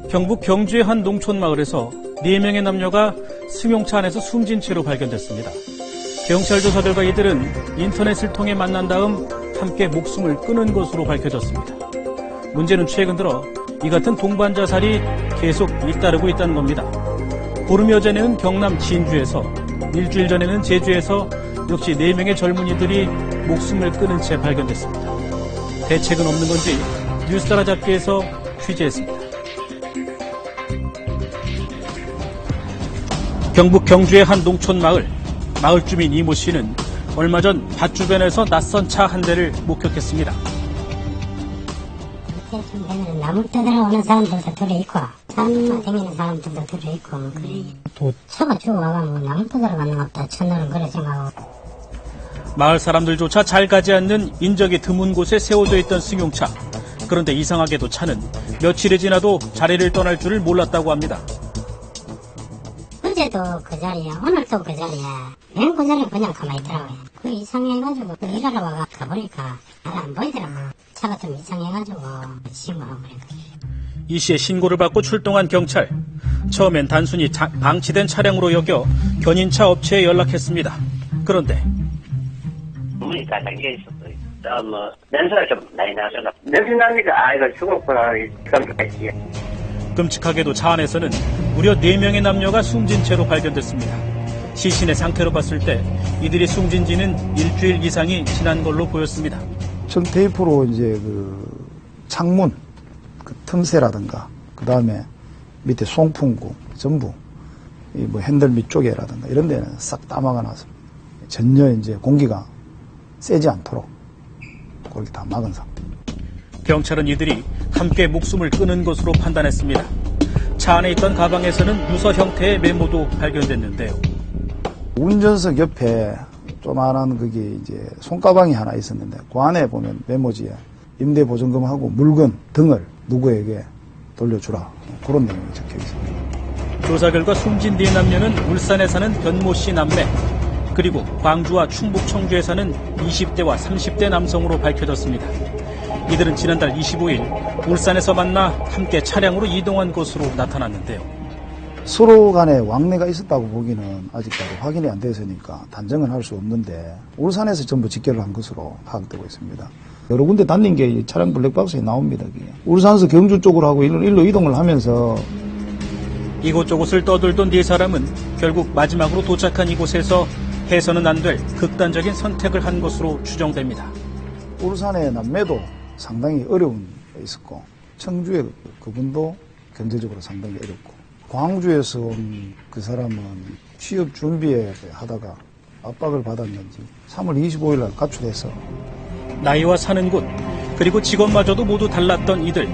경북 경주의 한 농촌 마을에서 4명의 남녀가 승용차 안에서 숨진 채로 발견됐습니다. 경찰 조사 결과 이들은 인터넷을 통해 만난 다음 함께 목숨을 끊은 것으로 밝혀졌습니다. 문제는 최근 들어 이 같은 동반 자살이 계속 잇따르고 있다는 겁니다. 보름여 전에는 경남 진주에서, 일주일 전에는 제주에서 역시 4명의 젊은이들이 목숨을 끊은 채 발견됐습니다. 대책은 없는 건지 뉴스타라 잡기에서 취재했습니다. 경북 경주의 한 농촌 마을 주민 이모 씨는 얼마 전 밭 주변에서 낯선 차 한 대를 목격했습니다. 나무 뜯으러 오는 사람들도 들어있고 산만 다니는 사람들도 들어있고 그래. 차가 죽어가면 나무 뜯으러 가는 것 같다 첫날은 그래 생각하고. 마을 사람들조차 잘 가지 않는 인적이 드문 곳에 세워져 있던 승용차. 그런데 이상하게도 차는 며칠이 지나도 자리를 떠날 줄을 몰랐다고 합니다. 어제도 그 자리에 오늘도 그 자리에 맨 그 자리에 그냥 가만히 있더라고요. 그 이상해가지고 일하러 와가 가보니까 잘 안 보이더라고. 차가 좀 이상해가지고 신고하고 그랬거든요. 이 씨의 신고를 받고 출동한 경찰. 처음엔 단순히 방치된 차량으로 여겨 견인차 업체에 연락했습니다. 그런데 문이 다 잠겨 있었어요. 냄새가 좀 많이 나서 냄새 나니까 이거 죽었구나 생각했지. 끔찍하게도 차 안에서는 무려 4명의 남녀가 숨진 채로 발견됐습니다. 시신의 상태로 봤을 때 이들이 숨진 지는 일주일 이상이 지난 걸로 보였습니다. 전 테이프로 이제 그 창문, 그 틈새라든가, 그 다음에 밑에 송풍구, 전부, 이 뭐 핸들 밑쪽에라든가 이런 데는 싹 다 막아놔서 전혀 이제 공기가 세지 않도록 그렇게 다 막은 상태. 경찰은 이들이 함께 목숨을 끊은 것으로 판단했습니다. 차 안에 있던 가방에서는 유서 형태의 메모도 발견됐는데요. 운전석 옆에 조그만한 그게 이제 손가방이 하나 있었는데 그 안에 보면 메모지에 임대보증금하고 물건 등을 누구에게 돌려주라 그런 내용이 적혀 있습니다. 조사 결과 숨진 4남녀는 울산에 사는 변모 씨 남매, 그리고 광주와 충북 청주에 사는 20대와 30대 남성으로 밝혀졌습니다. 이들은 지난달 25일 울산에서 만나 함께 차량으로 이동한 것으로 나타났는데요. 서로 간에 왕래가 있었다고 보기는 아직까지 확인이 안 돼서니까 단정은 할 수 없는데 울산에서 전부 직결을 한 것으로 파악되고 있습니다. 여러 군데 다닌 게 차량 블랙박스에 나옵니다. 그게. 울산에서 경주 쪽으로 하고 일로 이동을 하면서 이곳저곳을 떠돌던 4사람은 결국 마지막으로 도착한 이곳에서 해서는 안 될 극단적인 선택을 한 것으로 추정됩니다. 울산의 남매도 상당히 어려운 게 있었고 청주의 그분도 경제적으로 상당히 어렵고 광주에서 온 그 사람은 취업 준비에 하다가 압박을 받았는지 3월 25일 날 가출해서 나이와 사는 곳, 그리고 직업마저도 모두 달랐던 이들.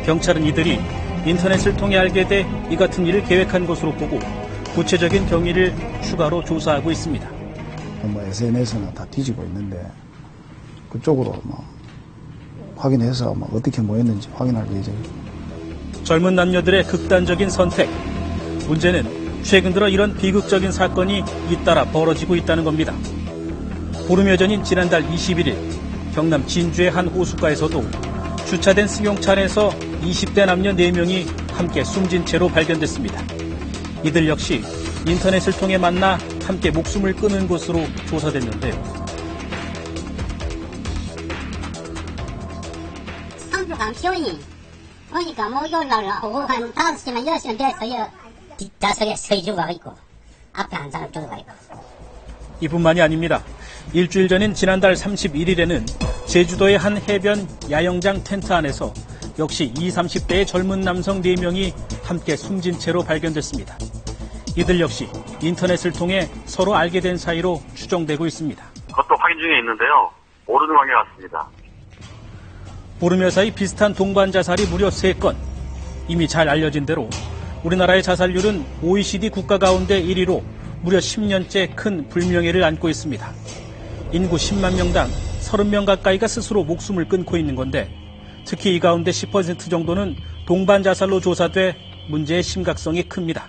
경찰은 이들이 인터넷을 통해 알게 돼 이 같은 일을 계획한 것으로 보고 구체적인 경위를 추가로 조사하고 있습니다. 뭐 SNS나 다 뒤지고 있는데 그쪽으로 뭐 확인해서 뭐 어떻게 모였는지 확인할 예정입니다. 젊은 남녀들의 극단적인 선택. 문제는 최근 들어 이런 비극적인 사건이 잇따라 벌어지고 있다는 겁니다. 보름여 전인 지난달 21일 경남 진주의 한 호숫가에서도 주차된 승용차 안에서 20대 남녀 4명이 함께 숨진 채로 발견됐습니다. 이들 역시 인터넷을 통해 만나 함께 목숨을 끊은 것으로 조사됐는데요. 상주 감시원이 그러니까 목요일날 오후 한 5시면 6시면 돼서 뒷좌석에 서희주가 있고 앞에 한 사람 죽어가 있고. 이뿐만이 아닙니다. 일주일 전인 지난달 31일에는 제주도의 한 해변 야영장 텐트 안에서 역시 20, 30대의 젊은 남성 4명이 함께 숨진 채로 발견됐습니다. 이들 역시 인터넷을 통해 서로 알게 된 사이로 추정되고 있습니다. 그것도 확인 중에 있는데요. 모르는 관계 같습니다. 보름여 사이 비슷한 동반 자살이 무려 3건. 이미 잘 알려진 대로 우리나라의 자살률은 OECD 국가 가운데 1위로 무려 10년째 큰 불명예를 안고 있습니다. 인구 10만 명당 30명 가까이가 스스로 목숨을 끊고 있는 건데 특히 이 가운데 10% 정도는 동반 자살로 조사돼 문제의 심각성이 큽니다.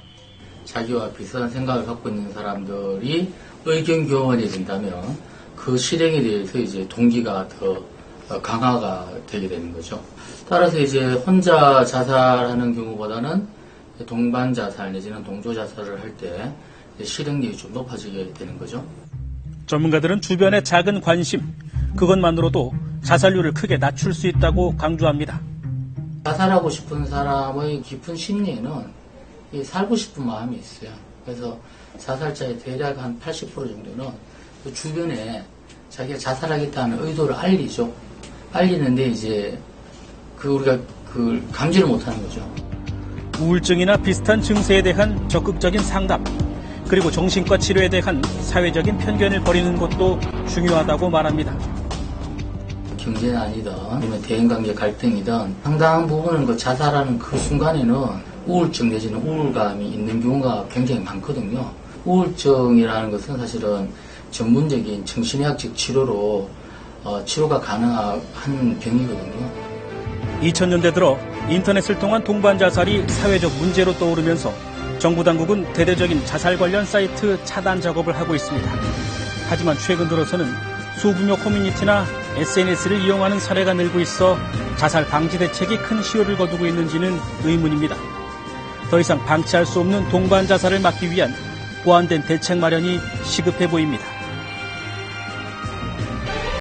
자기와 비슷한 생각을 갖고 있는 사람들이 의견 교환이 된다면 그 실행에 대해서 이제 동기가 더 강화가 되게 되는 거죠. 따라서 이제 혼자 자살하는 경우보다는 동반 자살 내지는 동조 자살을 할 때 실행률이 좀 높아지게 되는 거죠. 전문가들은 주변의 작은 관심, 그것만으로도 자살률을 크게 낮출 수 있다고 강조합니다. 자살하고 싶은 사람의 깊은 심리에는 이 살고 싶은 마음이 있어요. 그래서 자살자의 대략 한 80% 정도는 그 주변에 자기가 자살하겠다는 의도를 알리죠. 알리는데 이제 우리가 감지를 못하는 거죠. 우울증이나 비슷한 증세에 대한 적극적인 상담, 그리고 정신과 치료에 대한 사회적인 편견을 버리는 것도 중요하다고 말합니다. 경제난이든 아니면 대인관계 갈등이든 상당한 부분은 그 자살하는 그 순간에는 우울증 내지는 우울감이 있는 경우가 굉장히 많거든요. 우울증이라는 것은 사실은 전문적인 정신의학적 치료로 치료가 가능한 병이거든요. 2000년대 들어 인터넷을 통한 동반 자살이 사회적 문제로 떠오르면서 정부 당국은 대대적인 자살 관련 사이트 차단 작업을 하고 있습니다. 하지만 최근 들어서는 소규모 커뮤니티나 SNS를 이용하는 사례가 늘고 있어 자살 방지 대책이 큰 시효를 거두고 있는지는 의문입니다. 더 이상 방치할 수 없는 동반 자살을 막기 위한 보완된 대책 마련이 시급해 보입니다.